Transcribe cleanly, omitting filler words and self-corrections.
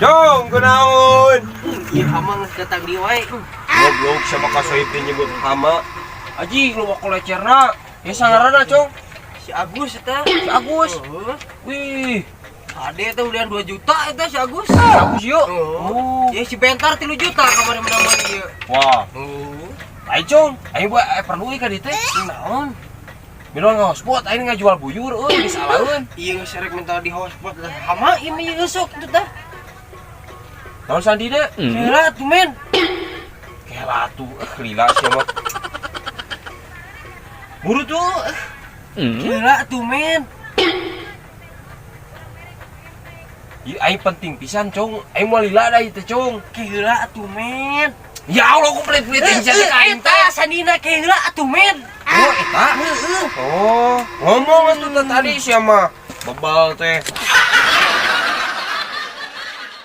Jong, kunaon? Iya hama datang di wae. Goblok sama kasoipin nyebut hama. Aji lu aku lecerna. Ya sangarana, Cong. Si Agus eta. Si Agus. Wih. Ade teh udah 2 juta eta si Agus. Si Agus yuk. Ya si Bentar 3 juta kemarin menang ieu. Wah. Ayo, Cong. Ayo perlu ieu ka dieu teh. Naon? Minum hotspot, ayo ngajual buyur, bisa lawan. Iya ngeserek minta di hotspot, hama ini ngesok itu dah. Tahun sandi deh, kela tuh men. Kela tuh, lila siapa? Buru tuh, kela tuh men. Ayo penting pisan cong, ayo mau lila dah itu cong. Kela tuh men. Ya Allah, aku pelit-pelit yang jadi kain teh. Sandina kela tuh men. Oh, eta? Oh, ngomong itu tadi siapa? Bebal teh.